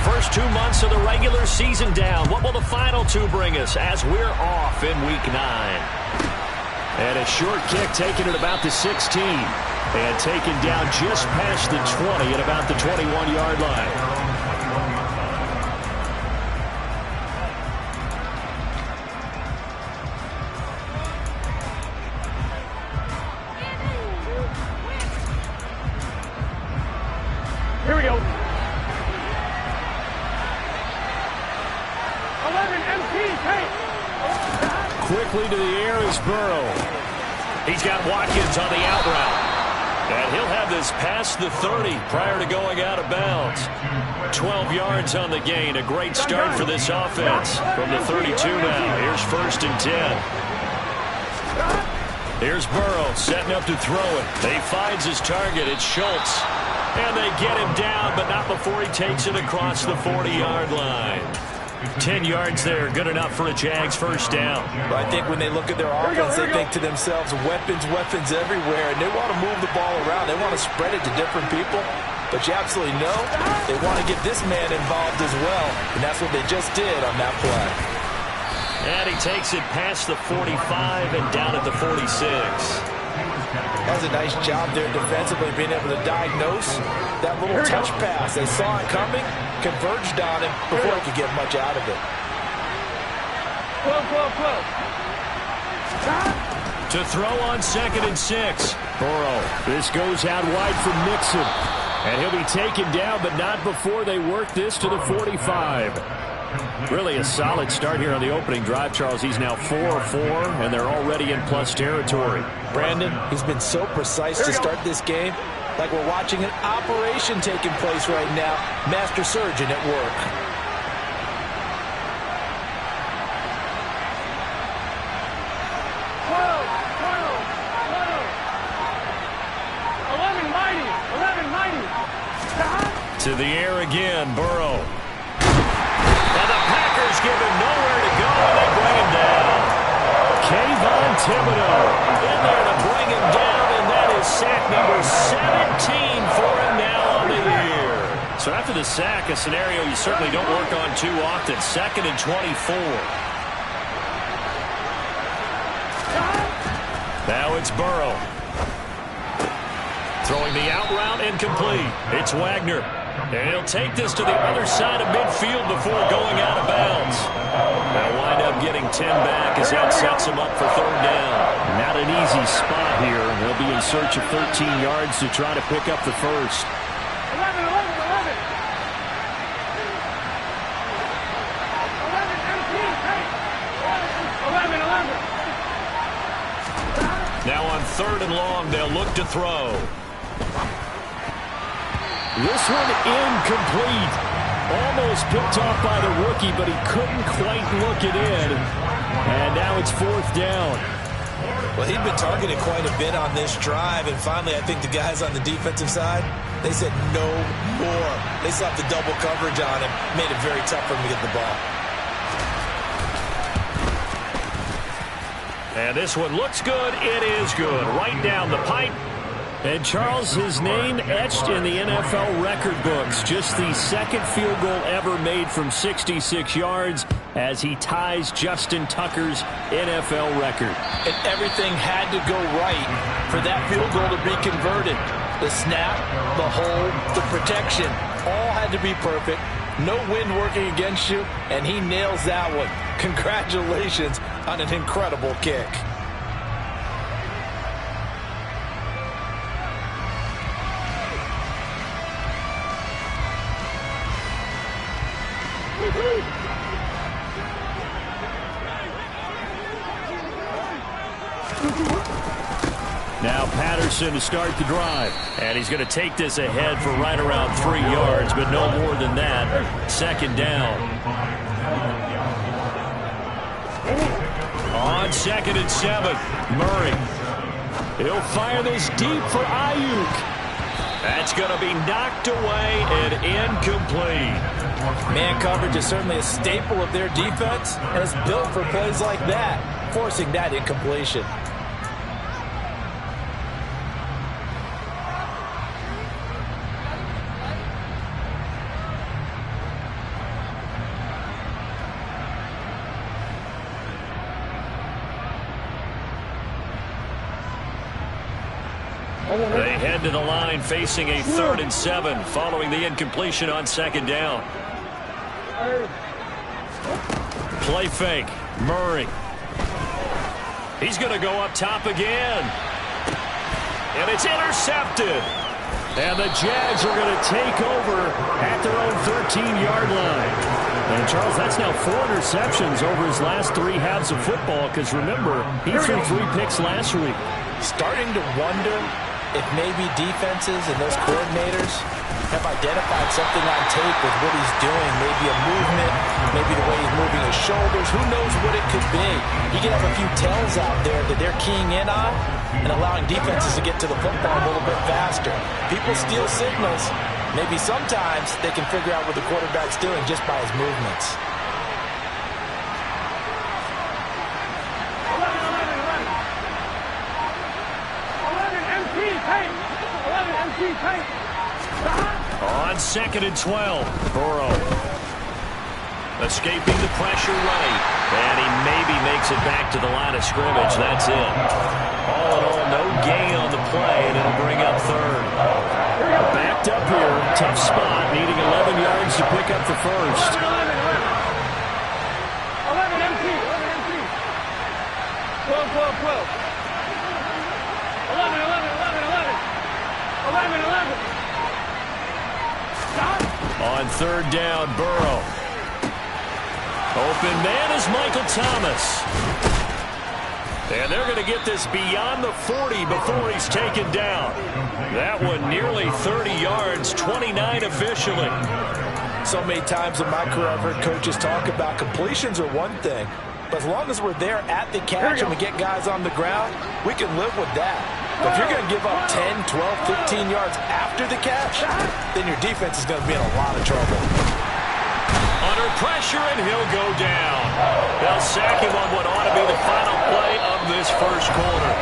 First 2 months of the regular season down. What will the final two bring us as we're off in Week 9? And a short kick taken at about the 16. And taken down just past the 20 at about the 21-yard line. Here we go. 11 MP, take. Quickly to the air is Burrow. He's got Watkins on the out route. And he'll have this past the 30 prior to going out of bounds. 12 yards on the gain. A great start for this offense. From the 32 now. Here's 1st and 10. Here's Burrow setting up to throw it. He finds his target. It's Schultz. And they get him down, but not before he takes it across the 40-yard line. 10 yards there, good enough for a Jags first down. But I think when they look at their offense, they think to themselves, weapons everywhere, and they want to move the ball around. They want to spread it to different people. But you absolutely know they want to get this man involved as well, and that's what they just did on that play. And he takes it past the 45 and down at the 46. That's a nice job there defensively, being able to diagnose that little touch pass. They saw it coming, converged on him before he could get much out of it. To throw on 2nd and 6. Burrow. This goes out wide for Mixon. And he'll be taken down, but not before they work this to the 45. Really a solid start here on the opening drive, Charles. He's now 4-4, and they're already in plus territory. Brandon, he's been so precise to start this game, like we're watching an operation taking place right now. Master surgeon at work. To the air again, Burrow. And the Packers give him nowhere to go, and they bring him down. Kayvon Thibodeau in there to bring him down, and that is sack number 17 for him now on the year. So after the sack, a scenario you certainly don't work on too often. 2nd and 24. Now it's Burrow. Throwing the out route incomplete. It's Wagner. And he'll take this to the other side of midfield before going out of bounds. They'll wind up getting 10 back as that sets him up for 3rd down. Not an easy spot here. They'll be in search of 13 yards to try to pick up the first. 11. Now on 3rd and long, they'll look to throw. This one incomplete. Almost picked off by the rookie, but he couldn't quite look it in. And now it's 4th down. Well, he'd been targeted quite a bit on this drive, and finally I think the guys on the defensive side, they said no more. They slapped the double coverage on him, made it very tough for him to get the ball. And this one looks good. It is good. Right down the pipe. And Charles, his name etched in the NFL record books. Just the 2nd field goal ever made from 66 yards as he ties Justin Tucker's NFL record. And everything had to go right for that field goal to be converted. The snap, the hold, the protection, all had to be perfect. No wind working against you, and he nails that one. Congratulations on an incredible kick. Now Patterson to start the drive. And he's going to take this ahead for right around 3 yards, but no more than that. 2nd down. On 2nd and 7, Murray. He'll fire this deep for Ayuk. That's going to be knocked away and incomplete. Man coverage is certainly a staple of their defense, and it's built for plays like that, forcing that incompletion. They head to the line facing a 3rd and 7 following the incompletion on 2nd down. Play fake. Murray. He's going to go up top again. And it's intercepted. And the Jags are going to take over at their own 13-yard line. And, Charles, that's now 4 interceptions over his last 3 halves of football because, remember, he threw 3 picks last week. Starting to wonder if maybe defenses and those coordinators have identified something on tape with what he's doing. Maybe a movement, maybe the way he's moving his shoulders. Who knows what it could be? He could have a few tells out there that they're keying in on and allowing defenses to get to the football a little bit faster. People steal signals. Maybe sometimes they can figure out what the quarterback's doing just by his movements. 11 MT tight. On 2nd and 12, Burrow escaping the pressure right, and he maybe makes it back to the line of scrimmage. That's it. All in all, no gain on the play, and it'll bring up 3rd. Backed up here, tough spot, needing 11 yards to pick up the first. 11 MT. 12. 11. Stop. On 3rd down, Burrow. Open man is Michael Thomas. And they're going to get this beyond the 40 before he's taken down. That one nearly 30 yards, 29 officially. So many times in my career I've heard coaches talk about completions are one thing, but as long as we're there at the catch and we get guys on the ground, we can live with that. But if you're going to give up 10, 12, 15 yards after the catch, then your defense is going to be in a lot of trouble. Under pressure, and he'll go down. They'll sack him on what ought to be the final play of this first quarter.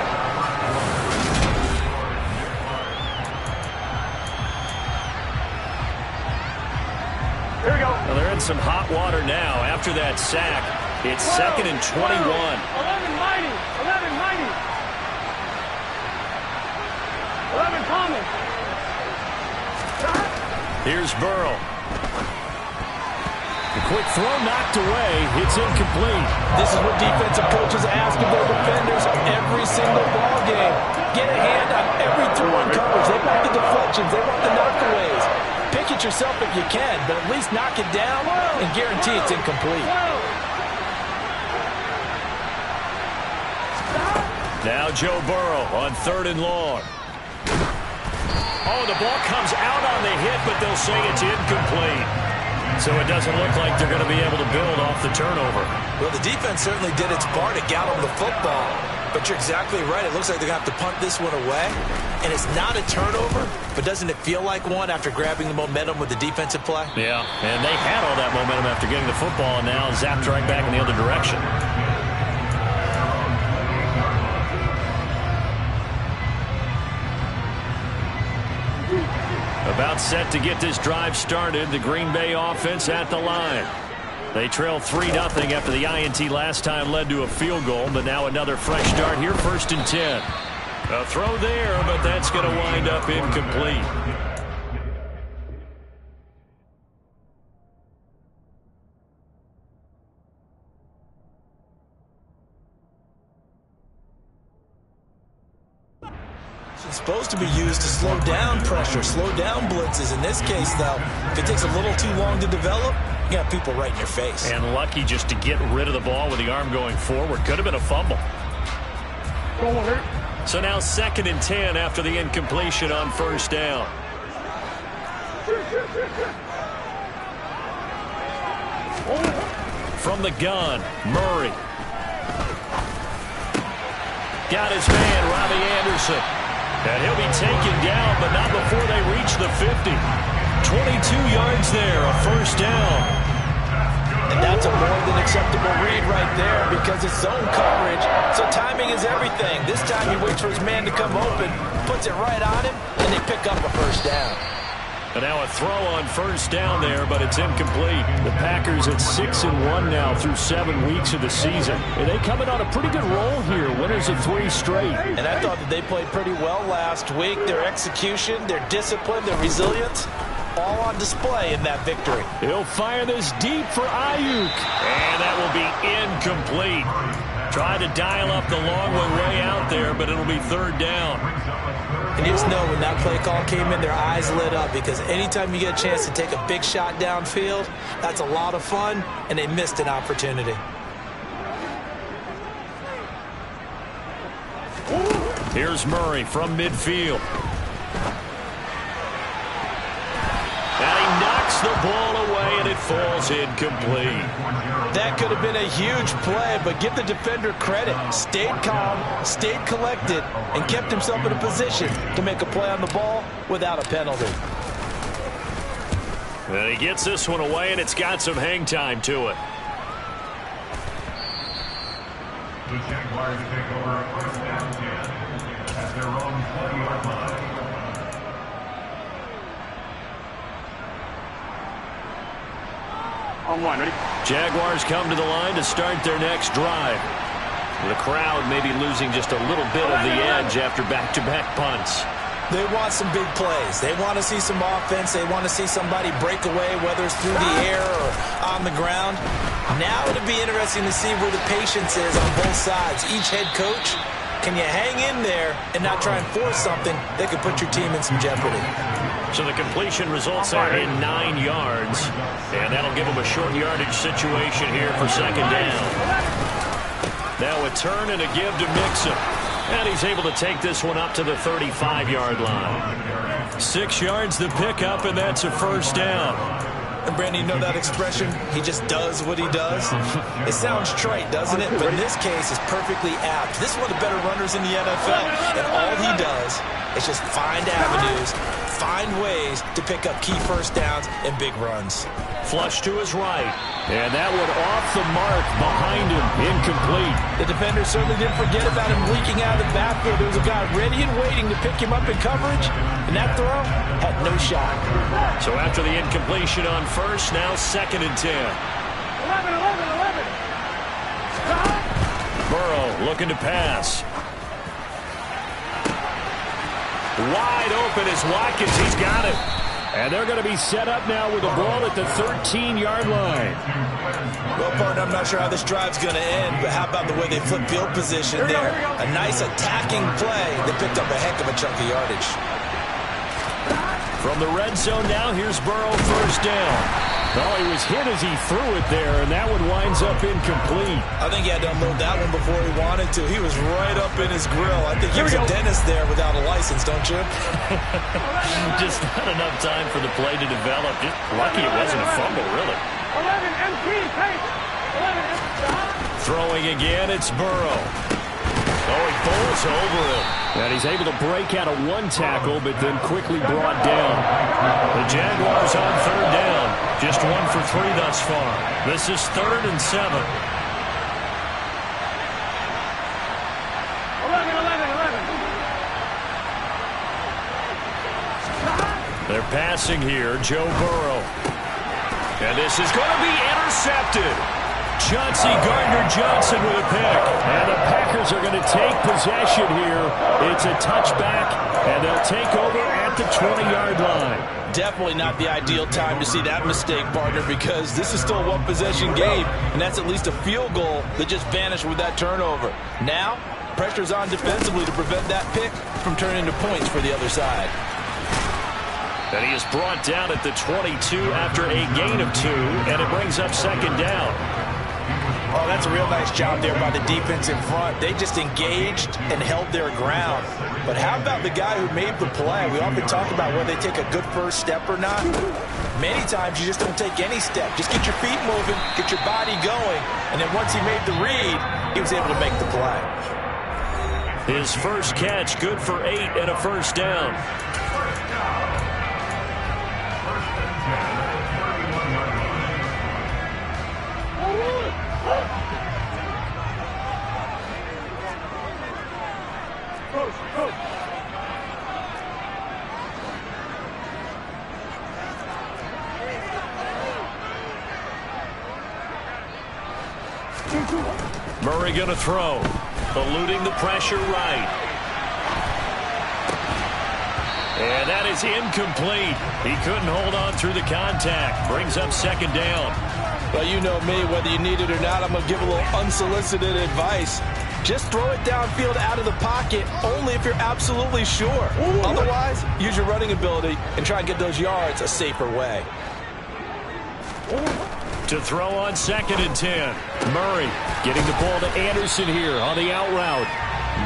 Here we go. Well, they're in some hot water now. After that sack, it's 2nd and 21. 11 mighty. 11 Thomas. Here's Burrow. The quick throw knocked away. It's incomplete. This is what defensive coaches ask of their defenders every single ball game. Get a hand on every throw in coverage. They want the deflections. They want the knockaways. Pick it yourself if you can, but at least knock it down and guarantee it's incomplete. Now Joe Burrow on 3rd and long. Oh, the ball comes out on the hit, but they'll say it's incomplete. So it doesn't look like they're going to be able to build off the turnover. Well, the defense certainly did its part to gallop the football. But you're exactly right. It looks like they're going to have to punt this one away. And it's not a turnover, but doesn't it feel like one after grabbing the momentum with the defensive play? Yeah, and they had all that momentum after getting the football, and now zapped right back in the other direction. About set to get this drive started. The Green Bay offense at the line. They trail 3-0 after the INT last time led to a field goal, but now another fresh start here, 1st and 10. A throw there, but that's going to wind up incomplete. It's supposed to be used to slow down pressure, slow down blitzes. In this case, though, if it takes a little too long to develop, you got people right in your face. And lucky just to get rid of the ball with the arm going forward. Could have been a fumble. So now 2nd and 10 after the incompletion on 1st down. From the gun, Murray. Got his man, Robbie Anderson. And he'll be taken down, but not before they reach the 50. 22 yards there, a 1st down. And that's a more than acceptable read right there because it's zone coverage, so timing is everything. This time he waits for his man to come open, puts it right on him, and they pick up a 1st down. And now a throw on first down there, but it's incomplete. The Packers at 6-1 now through 7 weeks of the season. And they coming on a pretty good roll here. Winners of 3 straight. And I thought that they played pretty well last week. Their execution, their discipline, their resilience, all on display in that victory. He'll fire this deep for Ayuk. And that will be incomplete. Tried to dial up the long one way out there, but it'll be 3rd down. And you just know when that play call came in, their eyes lit up, because anytime you get a chance to take a big shot downfield, that's a lot of fun, and they missed an opportunity. Here's Murray from midfield. And he knocks the ball away, and it falls incomplete. That could have been a huge play, but give the defender credit. Stayed calm, stayed collected, and kept himself in a position to make a play on the ball without a penalty. And he gets this one away, and it's got some hang time to it. The Jaguars take over 1st down 10 at their own 20-yard line. On 1, ready? Jaguars come to the line to start their next drive. The crowd may be losing just a little bit of the edge after back-to-back punts. They want some big plays. They want to see some offense. They want to see somebody break away, whether it's through the air or on the ground. Now it'll be interesting to see where the patience is on both sides. Each head coach, can you hang in there and not try and force something that could put your team in some jeopardy? So the completion results there in 9 yards. And that'll give them a short yardage situation here for 2nd down. Now a turn and a give to Mixon. And he's able to take this one up to the 35-yard line. 6 yards the pickup, and that's a 1st down. And Brandon, you know that expression? He just does what he does. It sounds trite, doesn't it? But in this case, it's perfectly apt. This is one of the better runners in the NFL. And all he does is just find avenues, find ways to pick up key 1st downs and big runs. Flush to his right. And that one off the mark behind him. Incomplete. The defender certainly didn't forget about him leaking out of the backfield. There was a guy ready and waiting to pick him up in coverage. And that throw had no shot. So after the incompletion on 1st, now 2nd and 10. 11, 11, 11. Stop. Burrow looking to pass. Wide open is Watkins. He's got it. And they're going to be set up now with the ball at the 13-yard line. Well, partner, I'm not sure how this drive's going to end, but how about the way they flip field position there? A nice attacking play that picked up a heck of a chunk of yardage. From the red zone now, here's Burrow 1st down. Oh, he was hit as he threw it there, and that one winds up incomplete. I think he had to unload that one before he wanted to. He was right up in his grill. I think he was a dentist there without a license, don't you? Just not enough time for the play to develop. Just lucky it wasn't a fumble, really. 11, empty, take. 11, empty. Throwing again, it's Burrow. Oh, he bowls over him. And he's able to break out of 1 tackle, but then quickly brought down. The Jaguars on 3rd down. Just 1 for 3 thus far. This is 3rd and 7. 11, 11, 11. They're passing here, Joe Burrow. And this is going to be intercepted. Chauncey Gardner-Johnson with a pick. And the Packers are going to take possession here. It's a touchback, and they'll take over at the 20-yard line. Definitely not the ideal time to see that mistake, partner, because this is still a one-possession game, and that's at least a field goal that just vanished with that turnover. Now, pressure's on defensively to prevent that pick from turning into points for the other side. And he is brought down at the 22 after a gain of 2, and it brings up 2nd down. Oh, that's a real nice job there by the defense in front. They just engaged and held their ground. But how about the guy who made the play? We often talk about whether they take a good first step or not. Many times you just don't take any step. Just get your feet moving, get your body going, and then once he made the read, he was able to make the play. His first catch, good for 8 and a 1st down. Murray going to throw. Eluding the pressure right. And that is incomplete. He couldn't hold on through the contact. Brings up second down. Well, you know me, whether you need it or not, I'm going to give a little unsolicited advice. Just throw it downfield out of the pocket only if you're absolutely sure. Otherwise, use your running ability and try and get those yards a safer way. To throw on 2nd and 10. Murray getting the ball to Anderson here on the out route.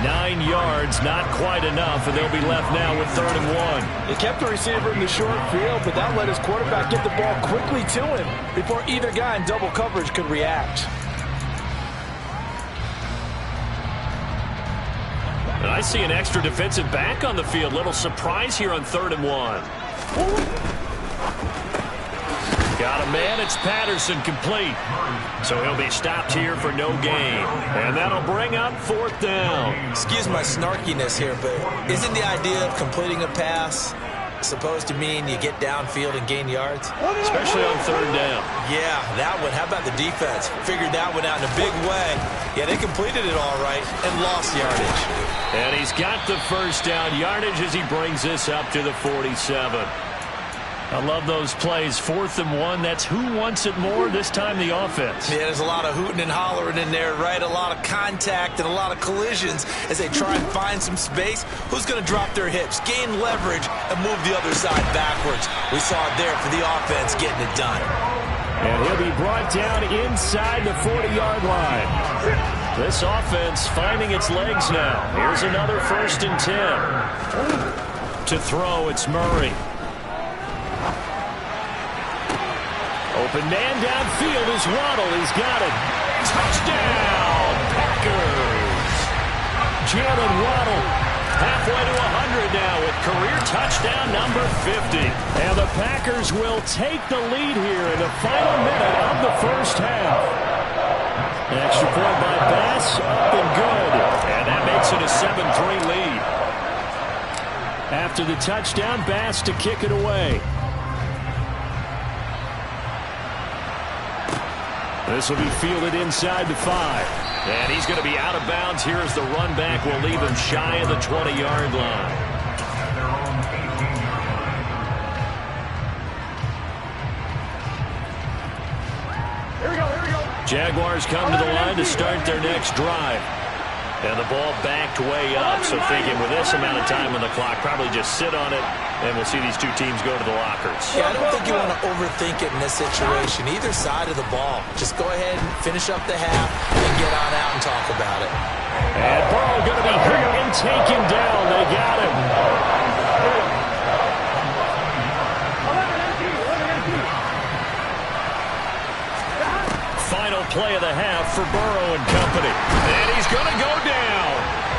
9 yards, not quite enough, and they'll be left now with 3rd and 1. He kept the receiver in the short field, but that let his quarterback get the ball quickly to him before either guy in double coverage could react. And I see an extra defensive back on the field. Little surprise here on 3rd and 1. Got a man. It's Patterson, complete. So he'll be stopped here for no gain. And that'll bring up 4th down. Excuse my snarkiness here, but isn't the idea of completing a pass supposed to mean you get downfield and gain yards? Especially on 3rd down. Yeah, that one. How about the defense? Figured that one out in a big way. Yeah, they completed it all right and lost yardage. And he's got the 1st down yardage as he brings this up to the 47. I love those plays. 4th and 1. That's who wants it more, this time the offense. Yeah, there's a lot of hooting and hollering in there, right? A lot of contact and a lot of collisions as they try and find some space. Who's going to drop their hips, gain leverage, and move the other side backwards? We saw it there for the offense getting it done. And he'll be brought down inside the 40-yard line. This offense finding its legs now. Here's another 1st and 10. To throw, it's Murray. Open man downfield is Waddle. He's got it. Touchdown, Packers. Jalen Waddle halfway to 100 now with career touchdown number 50. And the Packers will take the lead here in the final minute of the 1st half. An extra point by Bass, up and good. And that makes it a 7-3 lead. After the touchdown, Bass to kick it away. This will be fielded inside the 5. And he's going to be out of bounds here as the run back will leave him shy of the 20-yard line. Here we go. Jaguars come to the line to start their next drive. And the ball backed way up, so thinking with this amount of time on the clock, probably just sit on it, and we'll see these two teams go to the lockers. Yeah, I don't think you want to overthink it in this situation. Either side of the ball. Just go ahead and finish up the half and get on out and talk about it. And Burrow going to be hit and taken down. They got him. 11 empty. Final play of the half for Burrow and company. And he's going to go down.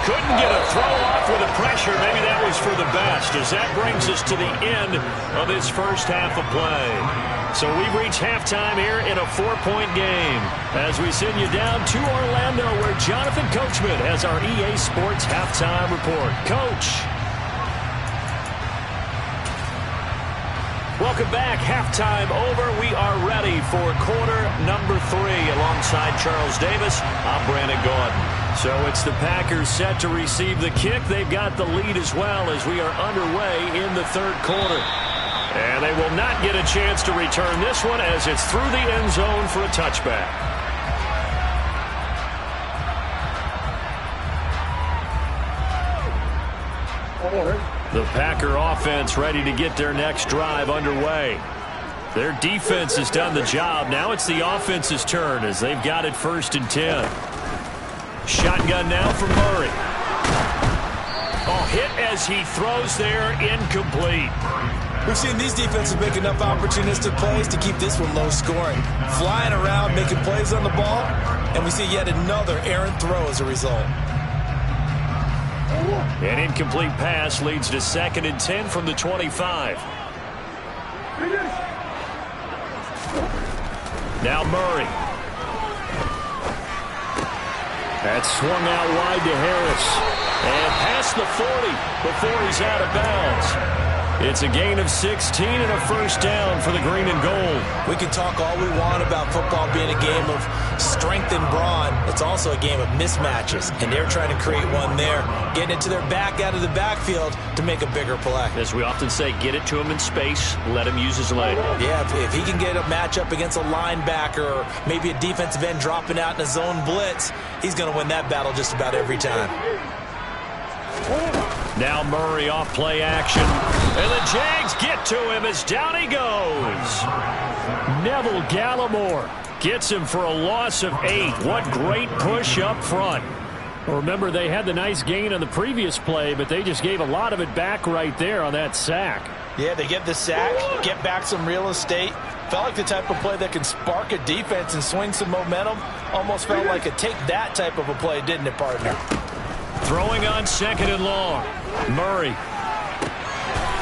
Couldn't get a throw off with the pressure. Maybe that was for the best, as that brings us to the end of this first half of play. So we've reached halftime here in a 4-point game as we send you down to Orlando, where Jonathan Coachman has our EA Sports halftime report. Coach. Welcome back. Halftime over. We are ready for quarter number 3 alongside Charles Davis. I'm Brandon Gordon. So it's the Packers set to receive the kick. They've got the lead as well as we are underway in the 3rd quarter. And they will not get a chance to return this one as it's through the end zone for a touchback. The Packer offense ready to get their next drive underway. Their defense has done the job. Now it's the offense's turn as they've got it 1st and 10. Shotgun now for Murray. Oh, hit as he throws there, incomplete. We've seen these defenses make enough opportunistic plays to keep this one low scoring. Flying around, making plays on the ball, and we see yet another errant throw as a result. An incomplete pass leads to 2nd and 10 from the 25. Now Murray. That's swung out wide to Harris. And past the 40 before he's out of bounds. It's a gain of 16 and a first down for the green and gold. We can talk all we want about football being a game of strength and brawn. It's also a game of mismatches, and they're trying to create one there, getting it to their back out of the backfield to make a bigger play. As we often say, get it to him in space, let him use his leg. Yeah, if he can get a matchup against a linebacker or maybe a defensive end dropping out in a zone blitz, he's going to win that battle just about every time. Now Murray off play action. And the Jags get to him as down he goes. Neville Gallimore gets him for a loss of 8. What great push up front. Remember, they had the nice gain on the previous play, but they just gave a lot of it back right there on that sack. Yeah, they get the sack, get back some real estate. Felt like the type of play that can spark a defense and swing some momentum. Almost felt like a take that type of a play, didn't it, partner? Throwing on 2nd and long. Murray.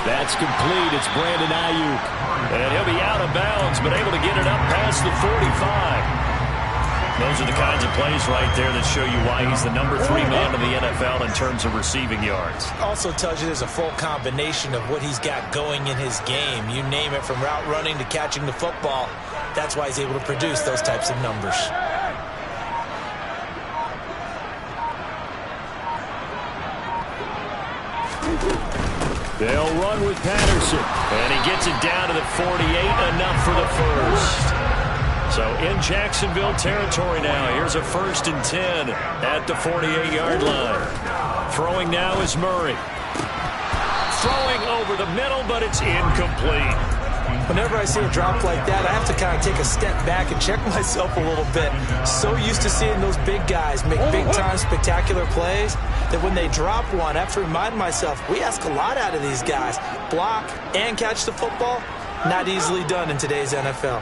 That's complete. It's Brandon Ayuk. And he'll be out of bounds, but able to get it up past the 45. Those are the kinds of plays right there that show you why he's the number 3 man in the NFL in terms of receiving yards. Also tells you there's a full combination of what he's got going in his game. You name it, from route running to catching the football. That's why he's able to produce those types of numbers. They'll run with Patterson. And he gets it down to the 48, enough for the first. So in Jacksonville territory now. Here's a 1st and 10 at the 48-yard line. Throwing now is Murray. Throwing over the middle, but it's incomplete. Whenever I see a drop like that, I have to kind of take a step back and check myself a little bit. So used to seeing those big guys make big-time spectacular plays that when they drop one, I have to remind myself, we ask a lot out of these guys. Block and catch the football, not easily done in today's NFL.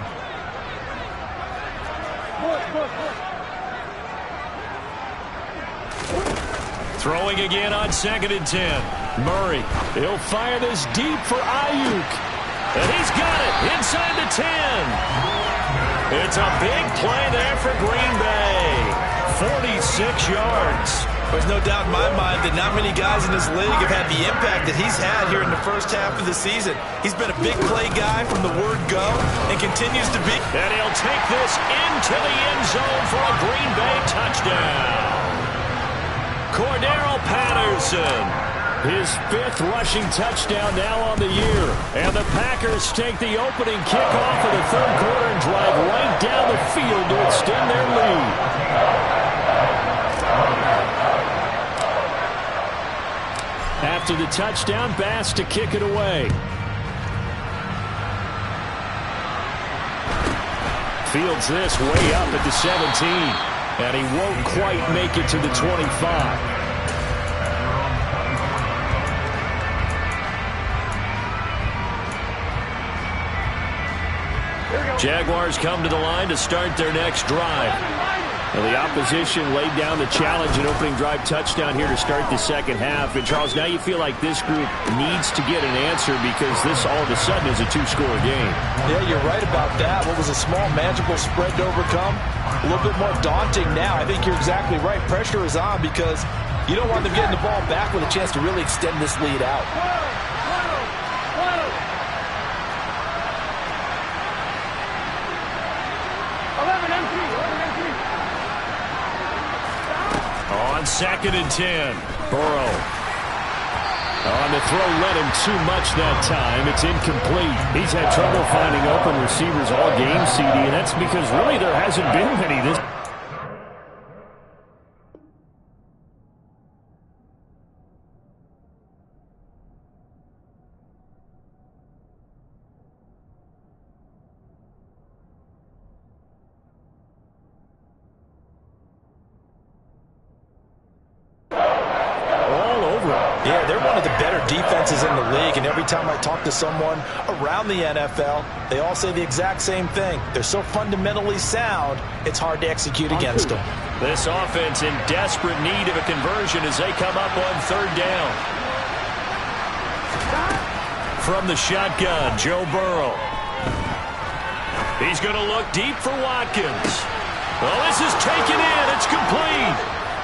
Throwing again on 2nd and 10. Murray, he'll fire this deep for Ayuk. And he's got it inside the 10. It's a big play there for Green Bay. 46 yards. There's no doubt in my mind that not many guys in this league have had the impact that he's had here in the first half of the season. He's been a big play guy from the word go and continues to be. And he'll take this into the end zone for a Green Bay touchdown. Cordero Patterson, his 5th rushing touchdown now on the year. And the Packers take the opening kickoff of the 3rd quarter and drive right down the field to extend their lead. After the touchdown, Bass to kick it away. Fields this way up at the 17. And he won't quite make it to the 25. Jaguars come to the line to start their next drive. Well, the opposition laid down the challenge and opening drive touchdown here to start the second half. And, Charles, now you feel like this group needs to get an answer because this all of a sudden is a 2-score game. Yeah, you're right about that. What was a small, manageable spread to overcome, a little bit more daunting now. I think you're exactly right. Pressure is on because you don't want them getting the ball back with a chance to really extend this lead out. On 2nd and 10, Burrow. On the throw, led him too much that time. It's incomplete. He's had trouble finding open receivers all game, CD, and that's because really there hasn't been many this. Yeah, they're one of the better defenses in the league, and every time I talk to someone around the NFL, they all say the exact same thing. They're so fundamentally sound, it's hard to execute against them. This offense in desperate need of a conversion as they come up on 3rd down. From the shotgun, Joe Burrow. He's going to look deep for Watkins. Well, this is taken in. It's complete.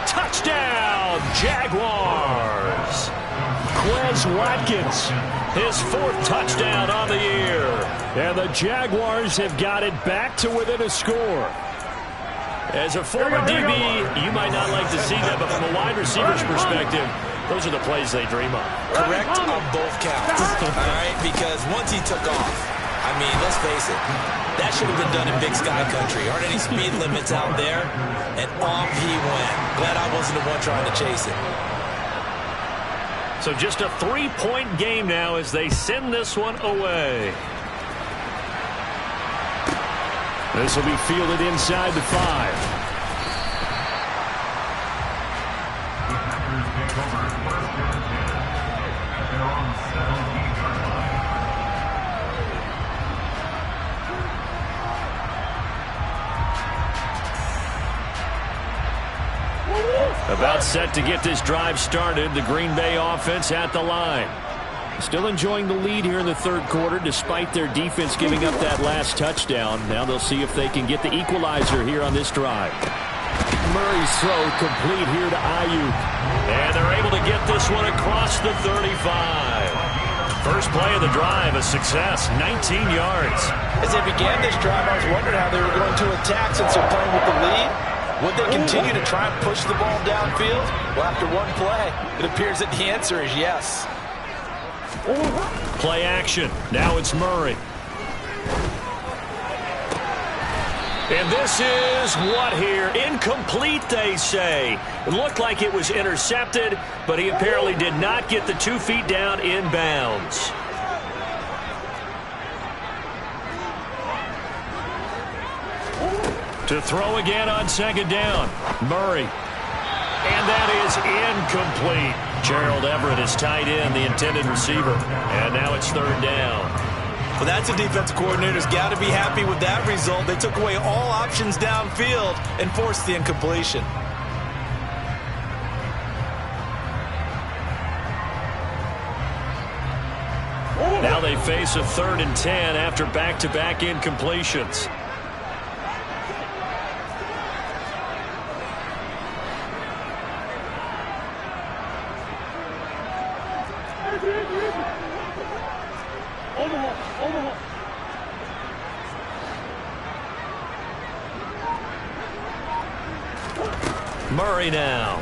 Touchdown, Jaguars. Quez Watkins, his 4th touchdown on the year. And the Jaguars have got it back to within a score. As a former DB, you might not like to see that, but from a wide receiver's perspective, those are the plays they dream of. Correct on both counts, all right? Because once he took off, I mean, let's face it, that should have been done in Big Sky Country. Aren't any speed limits out there? And off he went. Glad I wasn't the one trying to chase it. So just a 3-point game now as they send this one away. This will be fielded inside the 5. About set to get this drive started. The Green Bay offense at the line. Still enjoying the lead here in the 3rd quarter despite their defense giving up that last touchdown. Now they'll see if they can get the equalizer here on this drive. Murray's throw complete here to Ayuk. And they're able to get this one across the 35. First play of the drive, a success, 19 yards. As they began this drive, I was wondering how they were going to attack since they're playing with the lead. Would they continue to try and push the ball downfield? Well, after one play, it appears that the answer is yes. Play action. Now it's Murray. And this is what here? Incomplete, they say. It looked like it was intercepted, but he apparently did not get the 2 feet down in bounds. To throw again on 2nd down. Murray. And that is incomplete. Gerald Everett is tied in, the intended receiver. And now it's 3rd down. Well, that's a defensive coordinator's got to be happy with that result. They took away all options downfield and forced the incompletion. Now they face a 3rd and 10 after back-to-back incompletions. Murray now.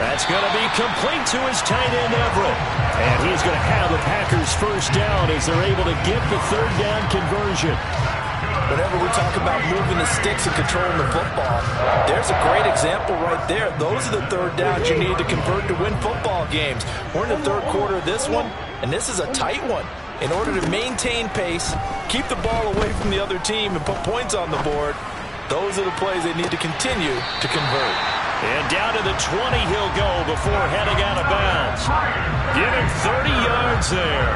That's going to be complete to his tight end, Everett. And he's going to have the Packers first down as they're able to get the 3rd down conversion. Whenever we talk about moving the sticks and controlling the football, there's a great example right there. Those are the 3rd downs you need to convert to win football games. We're in the 3rd quarter of this one, and this is a tight one. In order to maintain pace, keep the ball away from the other team, and put points on the board, those are the plays they need to continue to convert. And down to the 20 he'll go before heading out of bounds. Give him 30 yards there.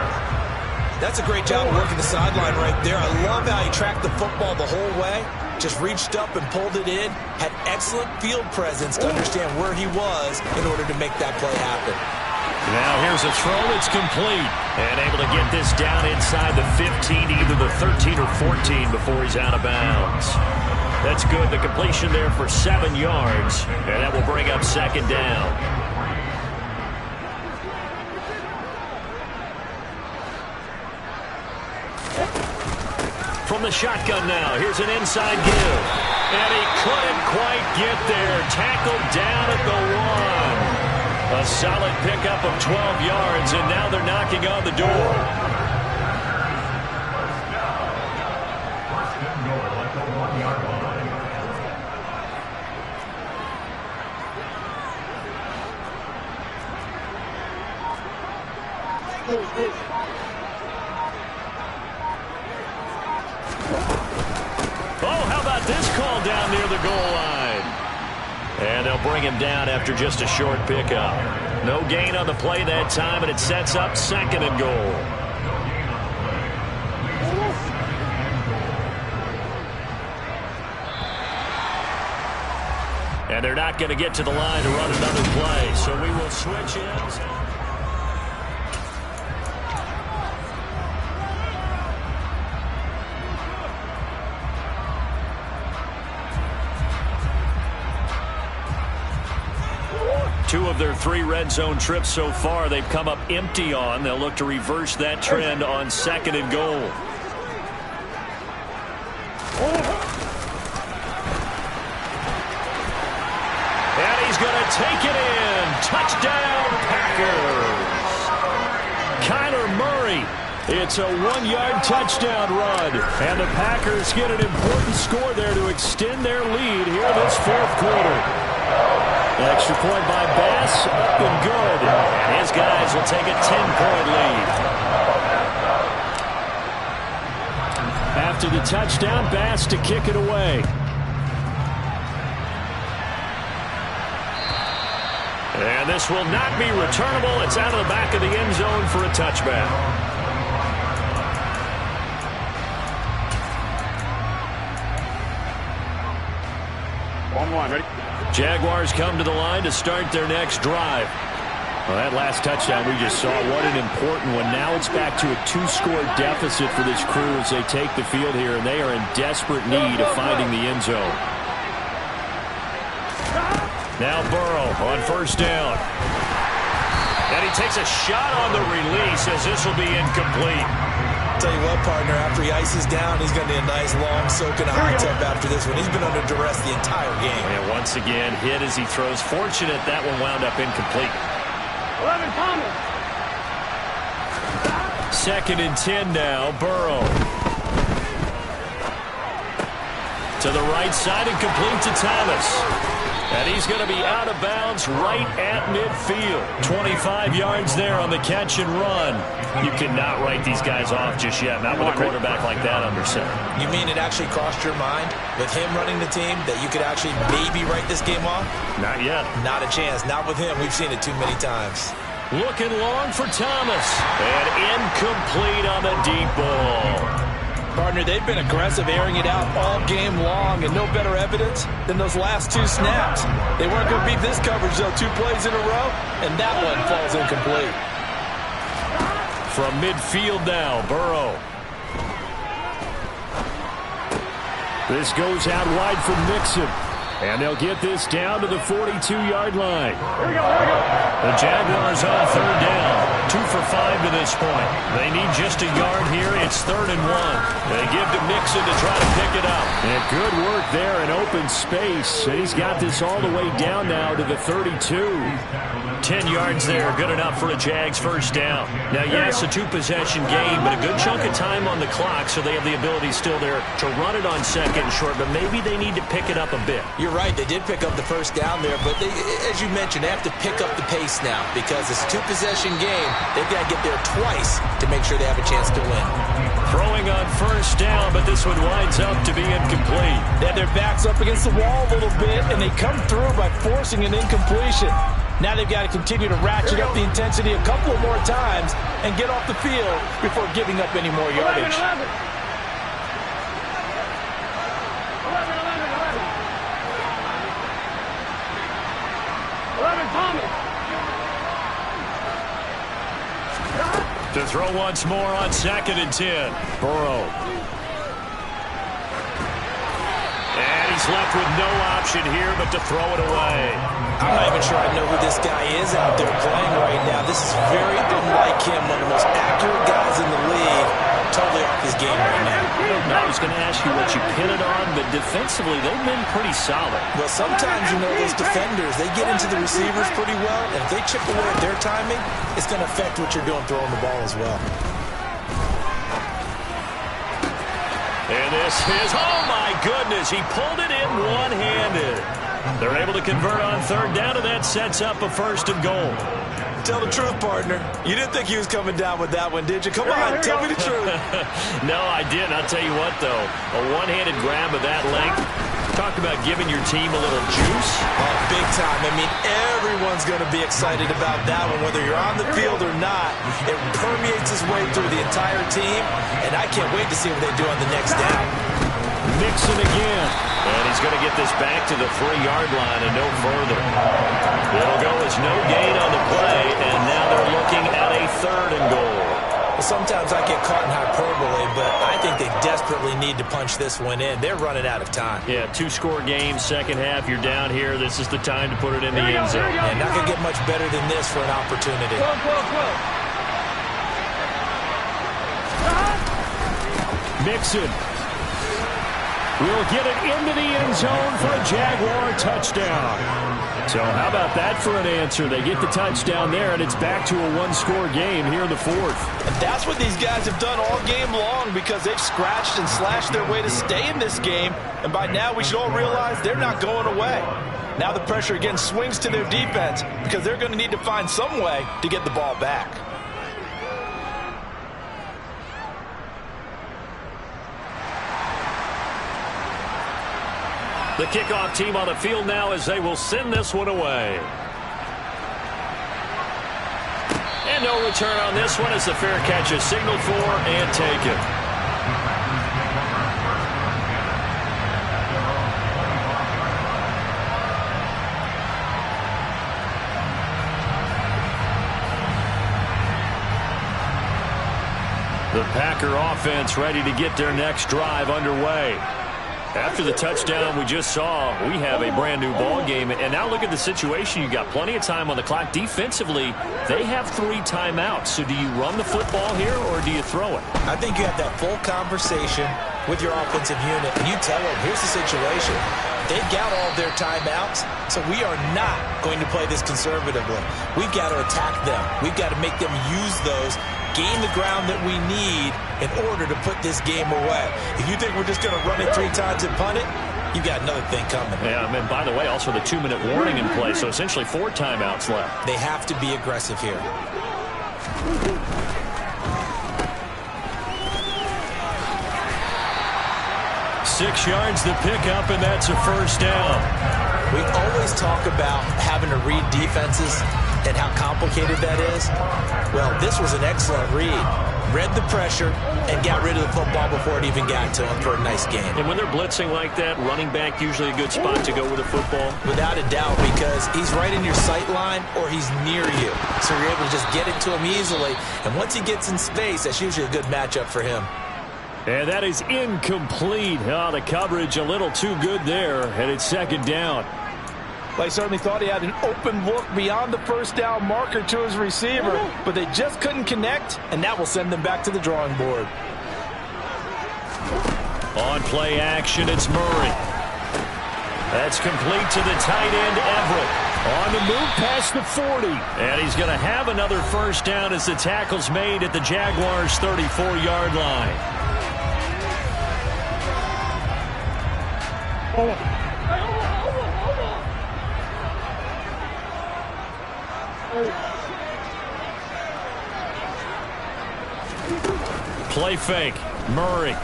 That's a great job of working the sideline right there. I love how he tracked the football the whole way. Just reached up and pulled it in. Had excellent field presence to understand where he was in order to make that play happen. Now here's a throw that's complete. And able to get this down inside the 15, either the 13 or 14 before he's out of bounds. That's good. The completion there for 7 yards. And that will bring up 2nd down. From the shotgun now, here's an inside give. And he couldn't quite get there. Tackled down at the 1. A solid pickup of 12 yards, and now they're knocking on the door. First and goal at the 1-yard line. Oh, how about this call down near the goal line? And they'll bring him down after just a short pickup. No gain on the play that time, and it sets up 2nd and goal. And they're not going to get to the line to run another play, so we will switch ends. Two of of their 3 red zone trips so far, they've come up empty on. They'll look to reverse that trend on 2nd and goal. And he's going to take it in. Touchdown, Packers. Kyler Murray. It's a 1-yard touchdown run. And the Packers get an important score there to extend their lead here this 4th quarter. Extra point by Bass, up and good. And his guys will take a 10-point lead. After the touchdown, Bass to kick it away. And this will not be returnable. It's out of the back of the end zone for a touchback. Ready? Jaguars come to the line to start their next drive. Well, that last touchdown we just saw, what an important one. Now it's back to a 2-score deficit for this crew as they take the field here, and they are in desperate need of finding the end zone. Now Burrow on 1st down. And he takes a shot on the release as this will be incomplete. Tell you what, partner, after he ices down, he's going to need a nice long soak in a hot tub after this one. He's been under duress the entire game. And once again, hit as he throws. Fortunate that one wound up incomplete. 11 Thomas. 2nd and 10 now, Burrow. To the right side and complete to Thomas. And he's going to be out of bounds right at midfield. 25 yards there on the catch and run. You cannot write these guys off just yet, not with a quarterback like that under center. You mean it actually crossed your mind with him running the team that you could actually maybe write this game off? Not yet. Not a chance. Not with him. We've seen it too many times. Looking long for Thomas. And incomplete on the deep ball. Partner, they've been aggressive, airing it out all game long, and no better evidence than those last 2 snaps. They weren't going to beat this coverage, though. 2 plays in a row, and that one falls incomplete. From midfield now, Burrow. This goes out wide for Mixon. And they'll get this down to the 42-yard line. Here we go, here we go. The Jaguars on 3rd down. 2 for 5 to this point. They need just a yard here. It's 3rd and 1. They give to Mixon to try to pick it up. And good work there in open space. And he's got this all the way down now to the 32. 10 yards there. Good enough for a Jags 1st down. Now, yes, a 2-possession game, but a good chunk of time on the clock, so they have the ability still there to run it on 2nd and short, but maybe they need to pick it up a bit. You're right. They did pick up the 1st down there, but they, as you mentioned, they have to pick up the pace now because it's a 2-possession game. They've got to get there twice to make sure they have a chance to win. Throwing on 1st down, but this one winds up to be incomplete. They have their backs up against the wall a little bit, and they come through by forcing an incompletion. Now they've got to continue to ratchet up the intensity a couple of more times and get off the field before giving up any more yardage. 11. Thomas. To throw once more on 2nd and 10. Burrow. And he's left with no option here but to throw it away. I'm not even sure I know who this guy is out there playing right now. This is very unlike him, one of the most accurate guys in the league. Totally off his game right now. I was going to ask you what you pin it on, but defensively, they've been pretty solid. Well, sometimes, you know, those defenders, they get into the receivers pretty well, and if they chip away at their timing, it's going to affect what you're doing throwing the ball as well. And this is, oh my goodness, he pulled it in one-handed. They're able to convert on 3rd down, and that sets up a 1st and goal. Tell the truth, partner. You didn't think he was coming down with that one, did you? Come on, tell me the truth. No, I didn't. I'll tell you what, though. A one-handed grab of that length. Talk about giving your team a little juice. Oh, big time. I mean, everyone's going to be excited about that one, whether you're on the field or not. It permeates its way through the entire team, and I can't wait to see what they do on the next down. Mixon again. And he's going to get this back to the 3-yard line and no further. It'll go as no gain on the play, and now they're looking at a 3rd and goal. Well, sometimes I get caught in hyperbole, but I think they desperately need to punch this one in. They're running out of time. Yeah, two-score game, second half. You're down here. This is the time to put it in the end zone. And not going to get much better than this for an opportunity. Mixon will get it into the end zone for a Jaguar touchdown. So how about that for an answer? They get the touchdown there, and it's back to a one-score game here in the fourth. And that's what these guys have done all game long because they've scratched and slashed their way to stay in this game. And by now, we should all realize they're not going away. Now the pressure again swings to their defense because they're going to need to find some way to get the ball back. The kickoff team on the field now as they will send this one away. And no return on this one as the fair catch is signaled for and taken. The Packer offense ready to get their next drive underway. After the touchdown we just saw, we have a brand new ball game. And now look at the situation. You got plenty of time on the clock. Defensively, they have 3 timeouts. So do you run the football here or do you throw it? I think you have that full conversation with your offensive unit. And you tell them, here's the situation. They've got all of their timeouts, so we are not going to play this conservatively. We've got to attack them. We've got to make them use those, gain the ground that we need in order to put this game away. If you think we're just going to run it 3 times and punt it, you've got another thing coming. Yeah, and by the way, also the 2-minute warning in play, so essentially 4 timeouts left. They have to be aggressive here. Six yards to pick up, and that's a first down. We always talk about having to read defenses and how complicated that is. Well, this was an excellent read. Read the pressure and got rid of the football before it even got to him for a nice game. And when they're blitzing like that, running back usually a good spot to go with the football? Without a doubt, because he's right in your sight line or he's near you. So you're able to just get it to him easily. And once he gets in space, that's usually a good matchup for him. And that is incomplete. Oh, the coverage a little too good there, and it's second down. They certainly thought he had an open look beyond the first down marker to his receiver, but they just couldn't connect, and that will send them back to the drawing board. On play action, it's Murray. That's complete to the tight end, Everett. On the move past the 40. And he's going to have another first down as the tackle's made at the Jaguars' 34-yard line. Play fake. Murray.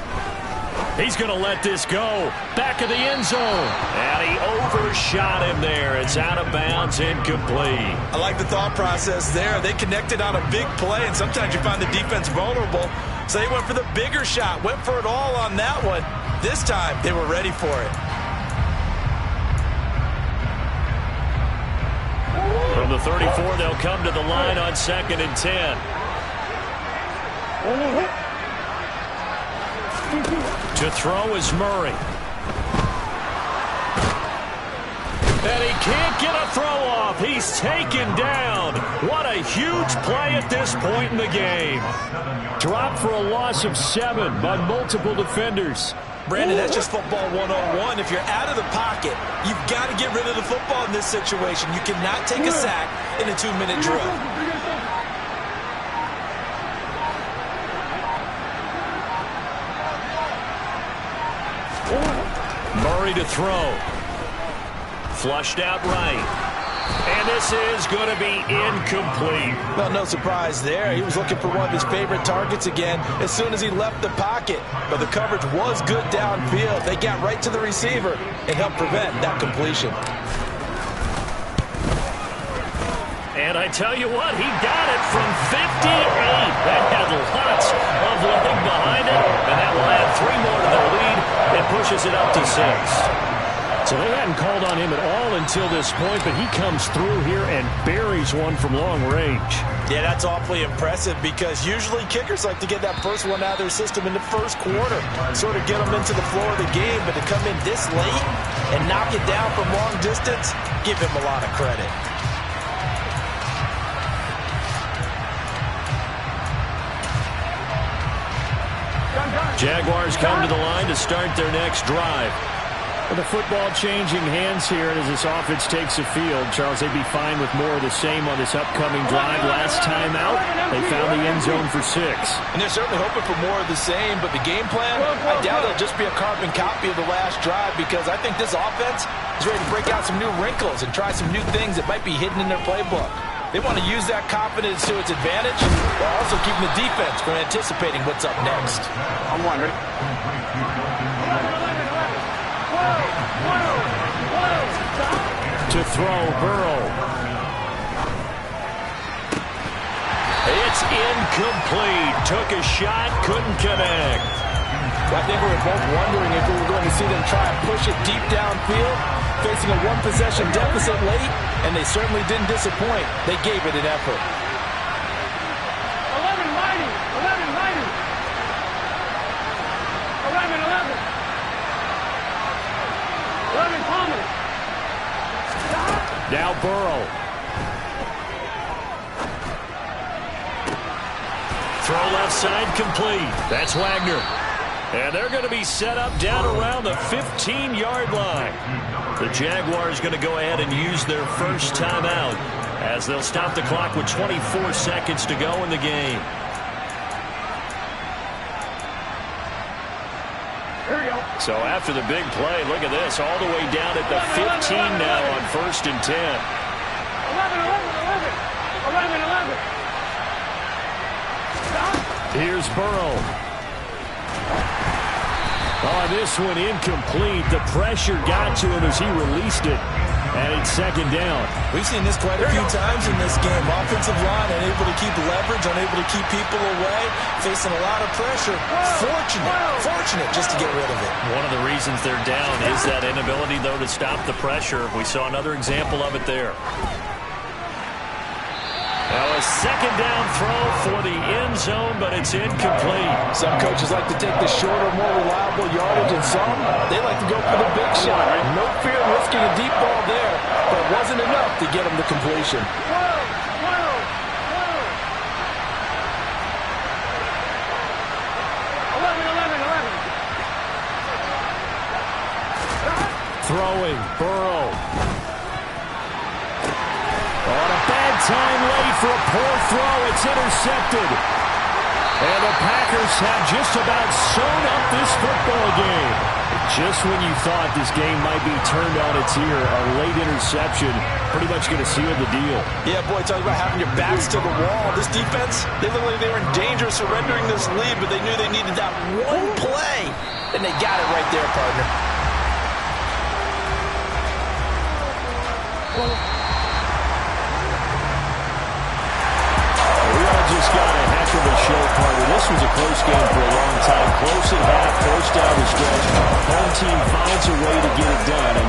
He's going to let this go. Back of the end zone. And he overshot him there. It's out of bounds, incomplete. I like the thought process there. They connected on a big play, and sometimes you find the defense vulnerable. So they went for the bigger shot, went for it all on that one. This time, they were ready for it. From the 34, they'll come to the line on 2nd and 10. To throw is Murray. And he can't get a throw off. He's taken down. What a huge play at this point in the game. Dropped for a loss of 7 by multiple defenders. Brandon, that's just football 101. If you're out of the pocket, you've got to get rid of the football in this situation. You cannot take a sack in a 2-minute drill. Murray to throw. Flushed out right. And this is going to be incomplete. Well, no surprise there. He was looking for one of his favorite targets again as soon as he left the pocket. But the coverage was good downfield. They got right to the receiver and helped prevent that completion. And I tell you what, he got it from 58. That had lots of leg behind it. And that will add 3 more to their lead and pushes it up to 6. So they hadn't called on him at all until this point, but he comes through here and buries one from long range. Yeah, that's awfully impressive because usually kickers like to get that first one out of their system in the first quarter, sort of get them into the flow of the game, but to come in this late and knock it down from long distance, give him a lot of credit. Jaguars come to the line to start their next drive. With the football changing hands here as this offense takes the field, Charles, they'd be fine with more of the same on this upcoming drive. Last time out, they found the end zone for 6. And they're certainly hoping for more of the same, but the game plan, I doubt it'll just be a carbon copy of the last drive because I think this offense is ready to break out some new wrinkles and try some new things that might be hidden in their playbook. They want to use that confidence to its advantage while also keeping the defense from anticipating what's up next. I'm wondering. To throw, Burrow. It's incomplete. Took a shot, couldn't connect. I think we were both wondering if we were going to see them try and push it deep downfield, facing a one-possession deficit late, and they certainly didn't disappoint. They gave it an effort. 11 mighty. 11 mighty. 11. 11 Thomas. Now Burrow. Throw left side complete. That's Wagner. And they're going to be set up down around the 15-yard line. The Jaguars going to go ahead and use their first timeout as they'll stop the clock with 24 seconds to go in the game. So after the big play, look at this, all the way down at the 15 now on 1st and 10. 11. Here's Burrow. Oh, this one incomplete. The pressure got to him as he released it. And it's 2nd down. We've seen this quite a few times in this game. Offensive line unable to keep leverage, unable to keep people away, facing a lot of pressure. Fortunate just to get rid of it. One of the reasons they're down is that inability, though, to stop the pressure. We saw another example of it there. Now a 2nd down throw for the end zone, but it's incomplete. Some coaches like to take the shorter, more reliable yardage, and some, they like to go for the big shot. No fear of risking a deep ball there, but it wasn't enough to get them to completion. Throwing, Burrow. On a bad time late for a poor throw. It's intercepted. And the Packers have just about sewn up this football game. Just when you thought this game might be turned on its ear, a late interception pretty much going to seal the deal. Yeah, boy, talking about having your backs to the wall. This defense, they looked like they were in danger of surrendering this lead, but they knew they needed that one play. And they got it right there, partner. Just got a heck of a show, partner. This was a close game for a long time. Close at half, close down the stretch. Home team finds a way to get it done, and